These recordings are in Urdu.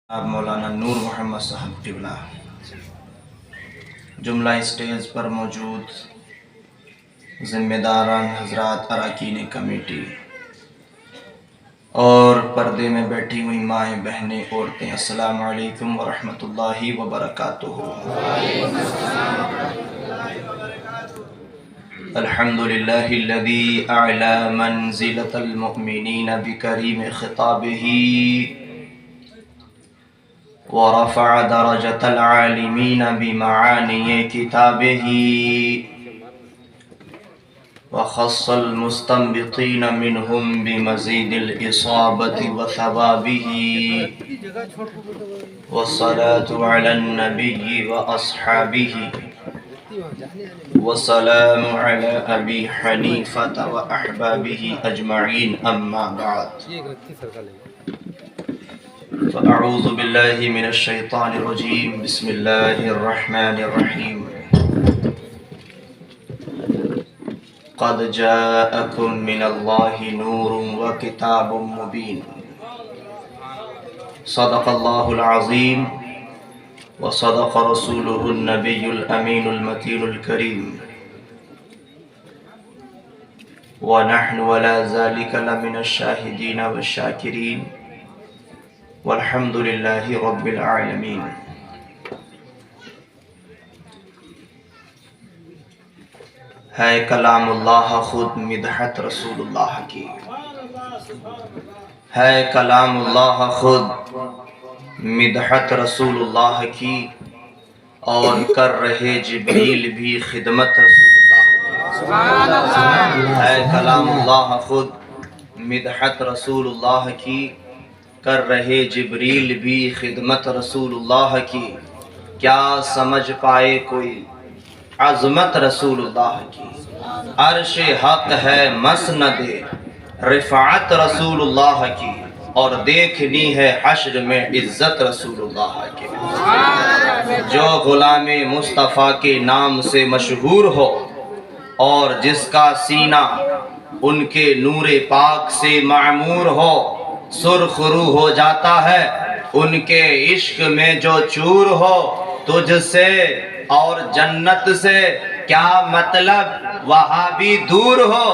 اب مولانا نور محمد صاحب قبلہ، جملہ اسٹیج پر موجود ذمہ داران حضرات، اراکین کمیٹی اور پردے میں بیٹھی ہوئی مائیں بہنیں عورتیں، السلام علیکم ورحمۃ اللہ وبرکاتہ۔ الحمدللہ الذی اعلی منزلۃ المؤمنین بکریم خطابہ ورفع درجة العالمين بمعاني كتابه وخص المستنبطين منهم بمزيد الإصابة وثوابه، والصلاة على النبي وأصحابه، والسلام على أبي حنيفة وأحبابه أجمعين، أما بعد، فأعوذ بالله من الشيطان الرجيم، بسم الله الرحمن الرحيم، قد جاءكم من الله نور وكتاب مبين، صدق الله العظيم وصدق رسوله النبي الأمين المتين الكريم، ونحن ولا ذلك لمن الشاهدين والشاكرين، والحمد للہ رب العالمین۔ ہے کلام اللہ خود مدحت رسول اللہ کی، ہے کلام اللہ خود مدحت رسول اللہ کی، اور کر رہے جبریل بھی خدمت رسول اللہ کی۔ ہے کلام اللہ خود مدحت رسول اللہ کی، کر رہے جبریل بھی خدمت رسول اللہ کی، کیا سمجھ پائے کوئی عظمت رسول اللہ کی، عرش حق ہے مسند رفعت رسول اللہ کی، اور دیکھنی ہے حشر میں عزت رسول اللہ کی۔ جو غلام مصطفیٰ کے نام سے مشہور ہو اور جس کا سینہ ان کے نور پاک سے معمور ہو، سرخ رو ہو جاتا ہے ان کے عشق میں جو چور ہو۔ تجھ سے اور جنت سے کیا مطلب وہاں بھی دور ہو،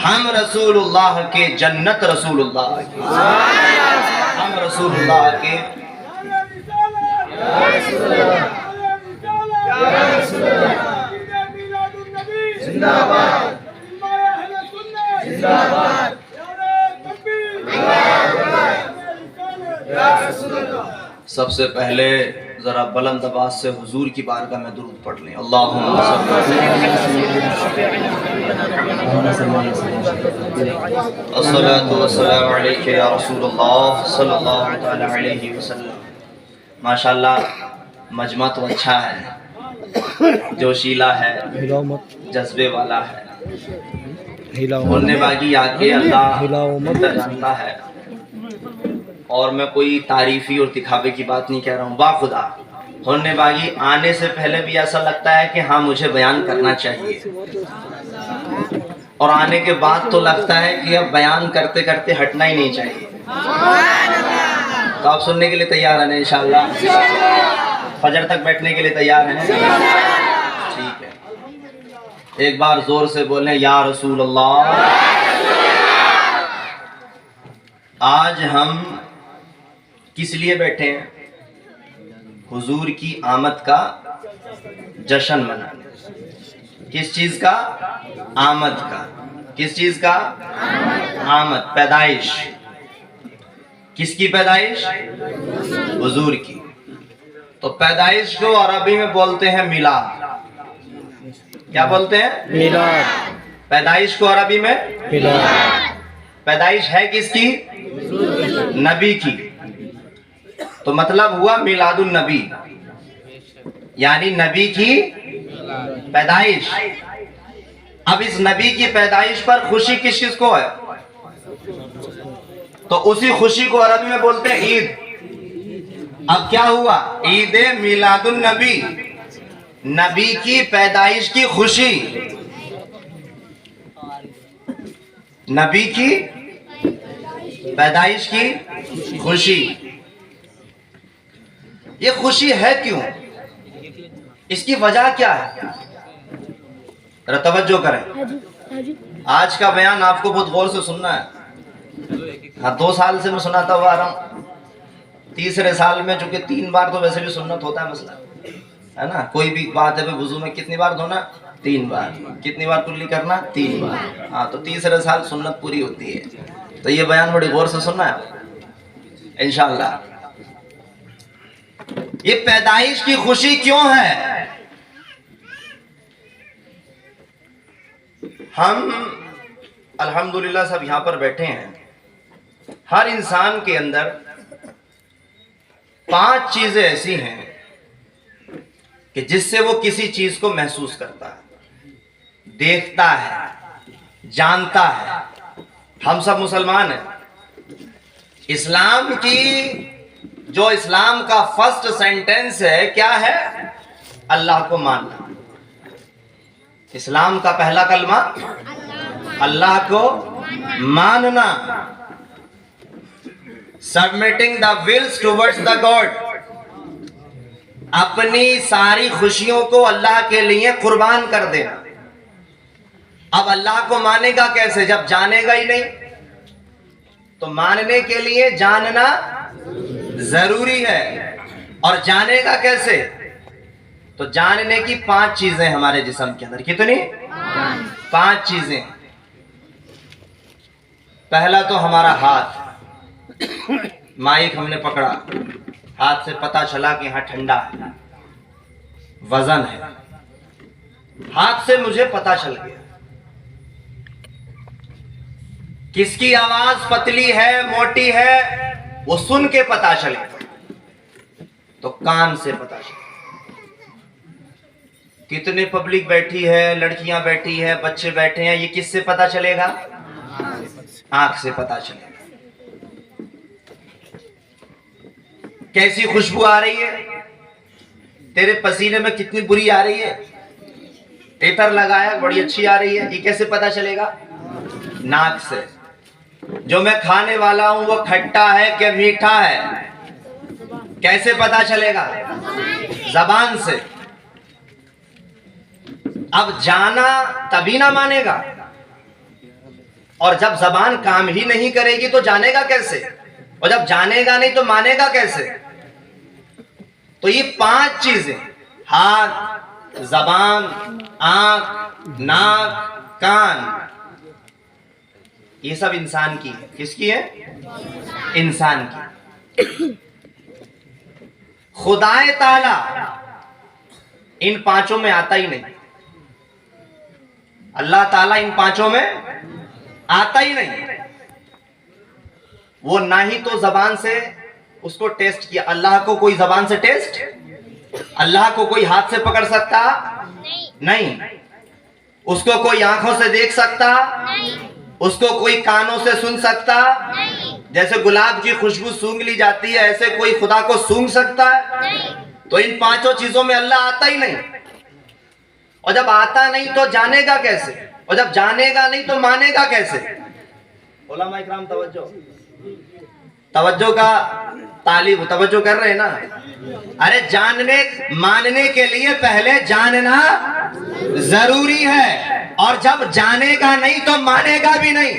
ہم رسول اللہ کے جنت رسول اللہ کے، ہم رسول اللہ کے زندہ باد زندہ باد۔ سب سے پہلے ذرا بلند آواز سے حضور کی بارگاہ میں درود پڑھ لیں، اللہم الصلاۃ والسلام علیک یا رسول اللہ صلی اللہ علیہ وسلم۔ ماشاءاللہ مجمع تو اچھا ہے، جوشیلا ہے، جذبے والا ہے، بولنے باغی آ کے اللہ جانتا ہے، اور میں کوئی تعریفی اور دکھاوے کی بات نہیں کہہ رہا ہوں، باخدا ہونے باغی آنے سے پہلے بھی ایسا لگتا ہے کہ ہاں مجھے بیان کرنا چاہیے، اور آنے کے بعد تو لگتا ہے کہ اب بیان کرتے کرتے ہٹنا ہی نہیں چاہیے۔ تو آپ سننے کے لیے تیار ہیں انشاءاللہ؟ فجر تک بیٹھنے کے لیے تیار ہیں؟ ٹھیک ہے، ایک بار زور سے بولیں یا رسول اللہ۔ آج ہم کس لیے بیٹھے ہیں؟ حضور کی آمد کا جشن منانے۔ کس چیز کا؟ آمد کا۔ کس چیز کا؟ آمد، پیدائش۔ کس کی پیدائش؟ حضور کی۔ تو پیدائش کو عربی میں بولتے ہیں میلاد۔ کیا بولتے ہیں؟ میلاد۔ پیدائش کو عربی میں میلاد۔ پیدائش ہے کس کی؟ نبی کی، تو مطلب ہوا میلاد النبی، یعنی نبی کی پیدائش۔ اب اس نبی کی پیدائش پر خوشی کس چیز کو ہے؟ تو اسی خوشی کو عربی میں بولتے ہیں عید۔ اب کیا ہوا؟ عید میلاد النبی، نبی کی پیدائش کی خوشی، نبی کی پیدائش کی خوشی۔ یہ خوشی ہے کیوں؟ اس کی وجہ کیا ہے؟ ذرا توجہ کریں. آج کا بیان آپ کو بہت غور سے سننا ہے. ہاں 2 سال سے میں سناتا ہوا آ رہا ہوں. تیسرے سال میں چونکہ 3 بار تو ویسے بھی سنت ہوتا ہے مسئلہ ہے نا. کوئی بھی بات ہے وضو میں کتنی بار دھونا؟ 3 بار. کتنی بار کلی کرنا؟ 3 بار. ہاں تو تیسرے سال سنت پوری ہوتی ہے. تو یہ بیان بڑی غور سے سننا ہے انشاءاللہ. یہ پیدائش کی خوشی کیوں ہے؟ ہم الحمدللہ سب یہاں پر بیٹھے ہیں. ہر انسان کے اندر 5 چیزیں ایسی ہیں کہ جس سے وہ کسی چیز کو محسوس کرتا ہے, دیکھتا ہے, جانتا ہے. ہم سب مسلمان ہیں. اسلام کی جو اسلام کا فرسٹ سینٹنس ہے کیا ہے؟ اللہ کو ماننا. اسلام کا پہلا کلمہ اللہ کو ماننا. Submitting the wills towards the God. اپنی ساری خوشیوں کو اللہ کے لیے قربان کر دینا. اب اللہ کو مانے گا کیسے جب جانے گا ہی نہیں؟ تو ماننے کے لیے جاننا ضروری ہے. اور جانے گا کیسے؟ تو جاننے کی 5 چیزیں ہمارے جسم کے اندر. کتنی؟ 5 چیزیں. پہلا تو ہمارا ہاتھ. مائک ہم نے پکڑا, ہاتھ سے پتا چلا کہ ہاں ٹھنڈا ہے, وزن ہے. ہاتھ سے مجھے پتا چل گیا. کس کی آواز پتلی ہے موٹی ہے وہ سن کے پتا چلے تو کان سے پتا چلے. کتنے پبلک بیٹھی ہے, لڑکیاں بیٹھی ہے, بچے بیٹھے ہیں, یہ کس سے پتا چلے گا؟ آنکھ سے پتا چلے گا. کیسی خوشبو آ رہی ہے, تیرے پسینے میں کتنی بری آ رہی ہے, عطر لگایا بڑی اچھی آ رہی ہے, یہ کیسے پتا چلے گا؟ ناک سے. جو میں کھانے والا ہوں وہ کھٹا ہے کہ میٹھا ہے کیسے پتا چلے گا؟ زبان سے. اب جانا تبھی نہ مانے گا, اور جب زبان کام ہی نہیں کرے گی تو جانے گا کیسے؟ اور جب جانے گا نہیں تو مانے گا کیسے؟ تو یہ 5 چیزیں, ہاتھ, زبان, آنکھ, ناک, کان, یہ سب انسان کی ہے. کس کی ہے؟ انسان کی. خدائے تعالی ان 5 میں آتا ہی نہیں. اللہ تعالیٰ ان 5 میں آتا ہی نہیں. وہ نہ ہی تو زبان سے اس کو ٹیسٹ کیا. اللہ کو کوئی زبان سے ٹیسٹ, اللہ کو کوئی ہاتھ سے پکڑ سکتا نہیں, اس کو کوئی آنکھوں سے دیکھ سکتا, اس کو کوئی کانوں سے سن سکتا. جیسے گلاب کی خوشبو سونگ لی جاتی ہے ایسے کوئی خدا کو سونگ سکتا ہے؟ تو ان 5 چیزوں میں اللہ آتا ہی نہیں. اور جب آتا نہیں تو جانے گا کیسے؟ اور جب جانے گا نہیں تو مانے گا کیسے؟ علماء اکرام توجہ کا طالب توجہ کر رہے ہیں نا. ارے جاننے ماننے کے لیے پہلے جاننا ضروری ہے, اور جب جانے گا نہیں تو مانے گا بھی نہیں.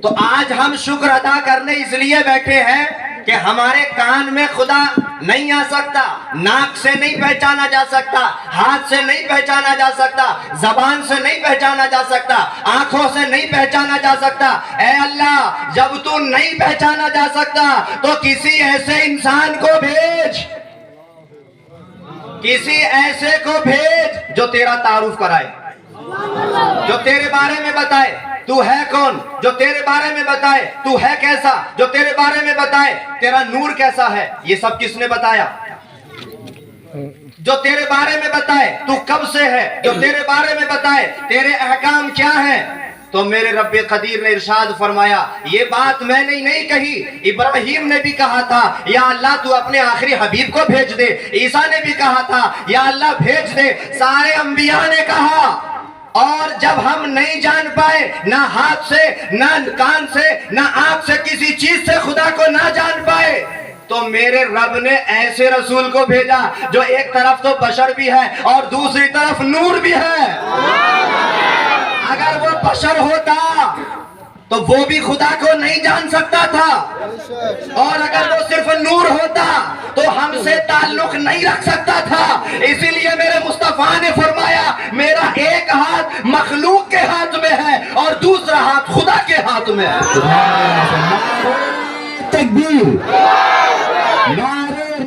تو آج ہم شکر ادا کرنے اس لیے بیٹھے ہیں کہ ہمارے کان میں خدا نہیں آ سکتا, ناک سے نہیں پہچانا جا سکتا, ہاتھ سے نہیں پہچانا جا سکتا, زبان سے نہیں پہچانا جا سکتا, آنکھوں سے نہیں پہچانا جا سکتا. اے اللہ جب تو نہیں پہچانا جا سکتا تو کسی ایسے انسان کو بھیج, کسی ایسے کو بھیج جو تیرا تعارف کرائے, جو تیرے بارے میں بتائے تو ہے کون, جو تیرے بارے میں بتائے تو ہے کیسا, جو تیرے بارے میں بتائے تیرا نور کیسا ہے. یہ سب کس نے بتایا؟ جو تیرے بارے میں بتائے تو کب سے ہے, جو تیرے بارے میں بتائے تیرے احکام کیا ہیں. تو میرے رب قدیر نے ارشاد فرمایا, یہ بات میں نے نہیں کہی, ابراہیم نے بھی کہا تھا یا اللہ تو اپنے آخری حبیب کو بھیج دے, عیسیٰ نے بھی کہا تھا یا اللہ بھیج دے, سارے انبیاء نے کہا. اور جب ہم نہیں جان پائے, نہ ہاتھ سے, نہ کان سے, نہ آنکھ سے, کسی چیز سے خدا کو نہ جان پائے, تو میرے رب نے ایسے رسول کو بھیجا جو ایک طرف تو بشر بھی ہے اور دوسری طرف نور بھی ہے. اگر وہ بشر ہوتا تو وہ بھی خدا کو نہیں جان سکتا تھا, اور اگر وہ صرف نور ہوتا تو ہم سے تعلق نہیں رکھ سکتا تھا. اسی لیے میرے مصطفیٰ نے فرمایا میرا ایک ہاتھ مخلوق کے ہاتھ میں ہے اور دوسرا ہاتھ خدا کے ہاتھ میں ہے. تکبیر.